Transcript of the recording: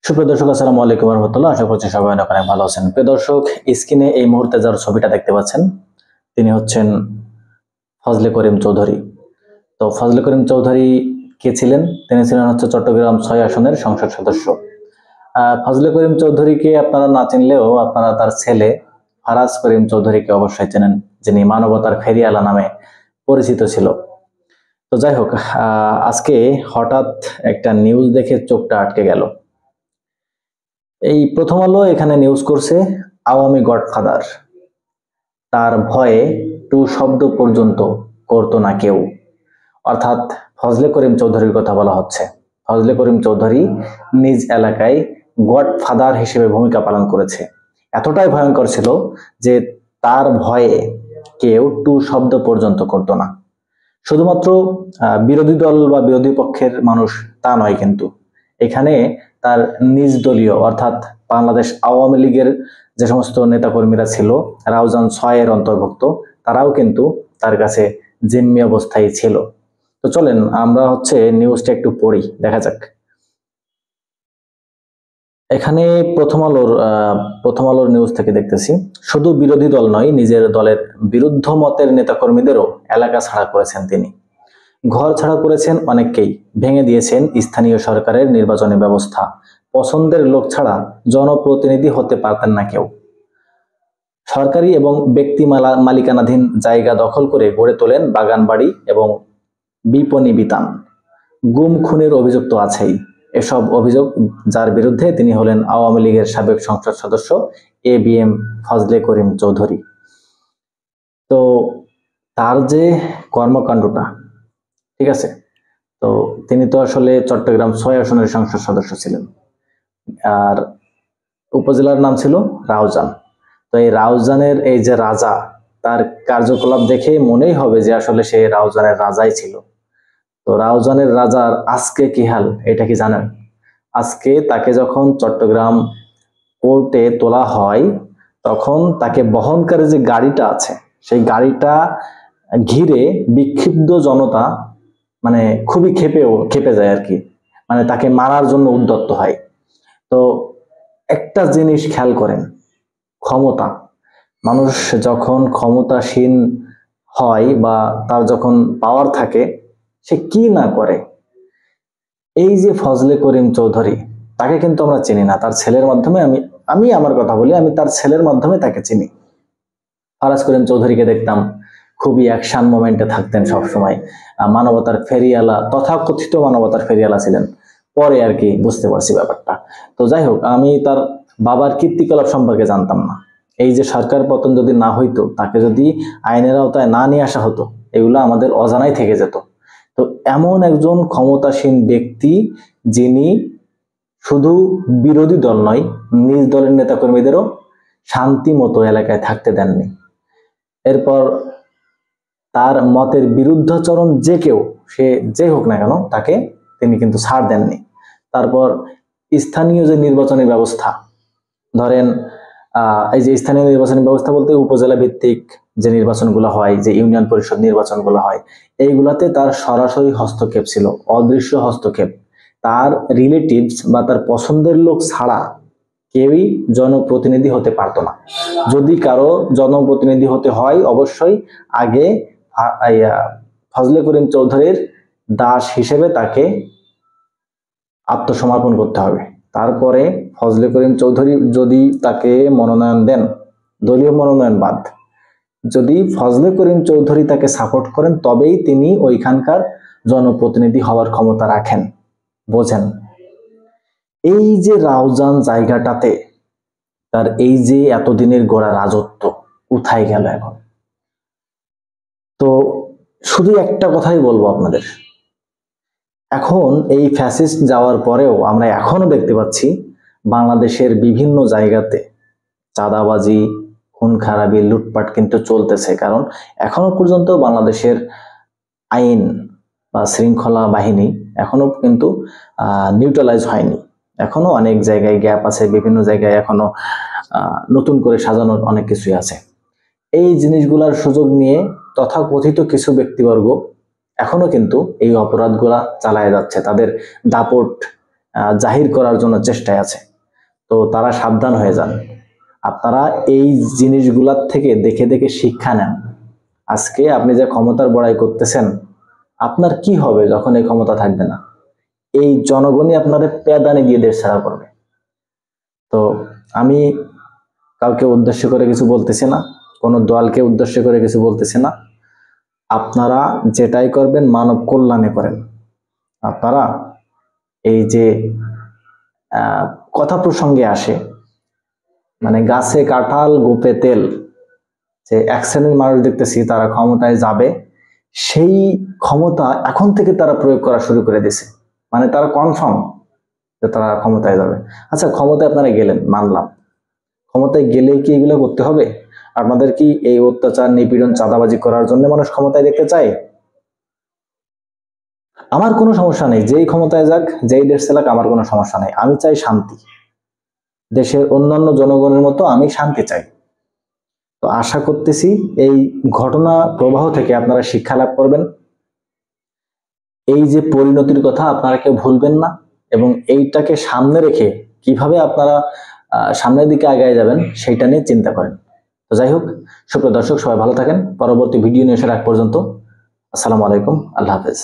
সুপ্রিয় দর্শক, আসসালামু আলাইকুম ওয়া রাহমাতুল্লাহ। আশা করছি সবাই অনেক অনেক ভালো আছেন। প্রিয় দর্শক, স্ক্রিনে এই মুহূর্তে যার ছবিটা দেখতে পাচ্ছেন তিনি হচ্ছেন ফজলে করিম চৌধুরী। তো ফজলে করিম চৌধুরী কে ছিলেন? তিনি ছিলেন হচ্ছে চট্টগ্রাম ৬ আসনের সংসদ সদস্য। ফজলে করিম চৌধুরীকে আপনারা না চিনলেও আপনারা তার ছেলে ফারাজ করিম চৌধুরীকে অবশ্যই চেনেন, যিনি মানবতার ফেরিওয়ালা নামে পরিচিত ছিল। তো যাই হোক, আজকে হঠাৎ একটা নিউজ দেখে চোখটা আটকে গেল। এই প্রথম আলো এখানে নিউজ করছে আওয়ামী গডফাদার, তার ভয়ে টু শব্দ পর্যন্ত করতো না কেউ। অর্থাৎ ফজলে করিম চৌধুরীর কথা বলা হচ্ছে। ফজলে করিম চৌধুরী নিজ এলাকায় গডফাদার হিসেবে ভূমিকা পালন করেছে। এতটাই ভয়ঙ্কর ছিল যে তার ভয়ে কেউ টু শব্দ পর্যন্ত করতো না। শুধুমাত্র বিরোধী দল বা বিরোধী পক্ষের মানুষ তা নয়, কিন্তু এখানে তার নিজ দলীয় অর্থাৎ বাংলাদেশ আওয়ামী লীগের যে সমস্ত নেতাকর্মীরা ছিল, রাউজান ৬ এর অন্তর্ভুক্ত, তারাও কিন্তু তার কাছে জিম্মি অবস্থায় ছিল। তো চলেন আমরা নিউজটা একটু পড়ি, দেখা যাক। এখানে প্রথম আলোর নিউজ থেকে দেখতেছি, শুধু বিরোধী দল নয়, নিজের দলের বিরুদ্ধ মতের নেতাকর্মীদেরও এলাকা ছাড়া করেছেন তিনি। ঘর ছাড়া করেছেন অনেককেই, ভেঙে দিয়েছেন স্থানীয় সরকারের নির্বাচনী ব্যবস্থা। পছন্দের লোক ছাড়া জনপ্রতিনিধি হতে পারতেন না কেউ। সরকারি এবং ব্যক্তি মালিকানাধীন জায়গা দখল করে গড়ে তোলেন বাগানবাড়ি এবং বিপণী বিতান। গুম খুনের অভিযোগ তো আছেই। এসব অভিযোগ যার বিরুদ্ধে, তিনি হলেন আওয়ামী লীগের সাবেক সংসদ সদস্য ABM ফজলে করিম চৌধুরী। তো তার যে কর্মকাণ্ডটা, ঠিক আছে, তো তিনি তো আসলে চট্টগ্রাম ৬ আসনের সংসদ সদস্য ছিলেন, আর উপজেলার নাম ছিল রাউজান। তো এই রাউজানের এই যে রাজা, তার কার্যকলাপ দেখে মনেই হবে যে আসলে সে রাউজানের রাজাই ছিল। তো রাউজানের রাজার আজকে কি হাল, এটা কি জানেন? আজকে তাকে যখন চট্টগ্রাম কোর্টে তোলা হয়, তখন তাকে বহনকারী যে গাড়িটা আছে, সেই গাড়িটা ঘিরে বিক্ষুব্ধ জনতা মানে খুবই খেপে যায় আর কি, মানে তাকে মারার জন্য উদ্যত হয়। তো একটা জিনিস খেয়াল করেন, ক্ষমতা, মানুষ যখন ক্ষমতাসীন হয় বা তার যখন পাওয়ার থাকে, সে কি না করে। এই যে ফজলে করিম চৌধুরী, তাকে কিন্তু আমরা চিনি না, তার ছেলের মাধ্যমে আমি আমার কথা বলি, আমি তার ছেলের মাধ্যমে তাকে চিনি। ফারাজ করিম চৌধুরীকে দেখতাম খুবই অ্যাকশন মোমেন্টে থাকতেন সবসময়, মানবতার ফেরিওয়ালা, তথাকথিত মানবতার ফেরিওয়ালা ছিলেন। পরে আর কি বুঝতে পারছি ব্যাপারটা। তো যাই হোক, আমি তার বাবার কীর্তিকলাপ সম্পর্কে জানতাম না। এই যে সরকার পতন যদি না হইতো, তাকে যদি আইনের আওতায় না নিয়ে আসা হতো, এগুলো আমাদের অজানাই থেকে যেত। তো এমন একজন ক্ষমতাসীন ব্যক্তি, যিনি শুধু বিরোধী দল নয়, নিজ দলের নেতাকর্মীদেরও শান্তি মতো এলাকায় থাকতে দেননি। এরপর তার মতের বিরুদ্ধাচরণ সে যে হোক না কেন, তাকে তিনি কিন্তু ছাড় দেননি। তারপর স্থানীয় যে নির্বাচনী ব্যবস্থা, ধরেন এই যে স্থানীয় নির্বাচনী ব্যবস্থা বলতে উপজেলা ভিত্তিক যে নির্বাচনগুলো হয়, যে ইউনিয়ন পরিষদ নির্বাচনগুলো হয়, এইগুলাতে তার সরাসরি হস্তক্ষেপ ছিল, অদৃশ্য হস্তক্ষেপ। তার রিলেটিভস বা তার পছন্দের লোক ছাড়া কেউই জনপ্রতিনিধি হতে পারতো না। যদি কারো জনপ্রতিনিধি হতে হয়, অবশ্যই আগে ফজলে করিম চৌধুরীর দাস হিসেবে তাকে আত্মসমর্পণ করতে হবে। তারপরে ফজলে করিম চৌধুরী যদি তাকে মনোনয়ন দেন, দলীয় মনোনয়ন বাদ, যদি ফজলে করিম চৌধুরী তাকে সাপোর্ট করেন, তবেই তিনি ওইখানকার জনপ্রতিনিধি হওয়ার ক্ষমতা রাখেন। বোঝেন? এই যে রাউজান জায়গাটাতে তার এই যে এতদিনের গড়া রাজত্ব কোথায় গেল এখন? তো শুধু একটা কথাই বলবো আপনাদের, এখন এই ফ্যাসিস্ট যাওয়ার পরেও আমরা এখনো দেখতে পাচ্ছি বাংলাদেশের বিভিন্ন জায়গাতে চাঁদাবাজি, খুন খারাপি, লুটপাট কিন্তু চলতেছে। কারণ এখনো পর্যন্ত বাংলাদেশের আইন বা শৃঙ্খলা বাহিনী এখনো কিন্তু নিউট্রালাইজ হয়নি। এখনো অনেক জায়গায় গ্যাপ আছে, বিভিন্ন জায়গায় এখনো নতুন করে সাজানোর অনেক কিছুই আছে। এই জিনিসগুলার সুযোগ নিয়ে তথাকথিত কিছু ব্যক্তিবর্গ এখনো কিন্তু এই অপরাধগুলা চালায় যাচ্ছে। তাদের দাপট জাহির করার জন্য চেষ্টায় আছে। তো তারা সাবধান হয়ে যান। আপনারা এই জিনিসগুলার থেকে দেখে দেখে শিক্ষা নেন। আজকে আপনি যে ক্ষমতার বড়াই করতেছেন, আপনার কি হবে যখন এই ক্ষমতা থাকবে না? এই জনগণই আপনাদের পেদানি দিয়ে দেশ ছাড়া করবে। তো আমি কাউকে উদ্দেশ্য করে কিছু বলতেছি না, কোনো দলকে উদ্দেশ্য করে কিছু বলতেছি না। আপনারা যেটাই করবেন মানব কল্যাণে করেন। আপনারা এই যে কথা প্রসঙ্গে আসে, মানে গাছে কাঁঠাল গোপে তেল, যে এক শ্রেণীর মানুষ দেখতেছি তারা ক্ষমতায় যাবে, সেই ক্ষমতা এখন থেকে তারা প্রয়োগ করা শুরু করে দিয়েছে। মানে তারা কনফার্ম যে তারা ক্ষমতায় যাবে। আচ্ছা, ক্ষমতায় আপনারা গেলেন, মানলাম, ক্ষমতায় গেলেই কি এগুলো করতে হবে? আপনাদের কি এই অত্যাচার, নিপীড়ন, চাঁদাবাজি করার জন্য মানুষ ক্ষমতায় দেখতে চায়? আমার কোনো সমস্যা নেই, যেই ক্ষমতায় যাক, যেই দেশ চালাক, আমার কোনো সমস্যা নেই। আমি চাই শান্তি, দেশের অন্যান্য জনগণের মতো আমি শান্তি চাই। তো আশা করতেছি এই ঘটনা প্রবাহ থেকে আপনারা শিক্ষা লাভ করবেন। এই যে পরিণতির কথা আপনারা কেউ ভুলবেন না, এবং এইটাকে সামনে রেখে কিভাবে আপনারা সামনের দিকে আগায় যাবেন সেইটা নিয়ে চিন্তা করেন। তো যাই হোক, সুপ্রিয় দর্শক, সবাই ভালো থাকেন। পরবর্তী ভিডিও নিয়ে আসার আগ পর্যন্ত আসসালামু আলাইকুম, আল্লাহ হাফেজ।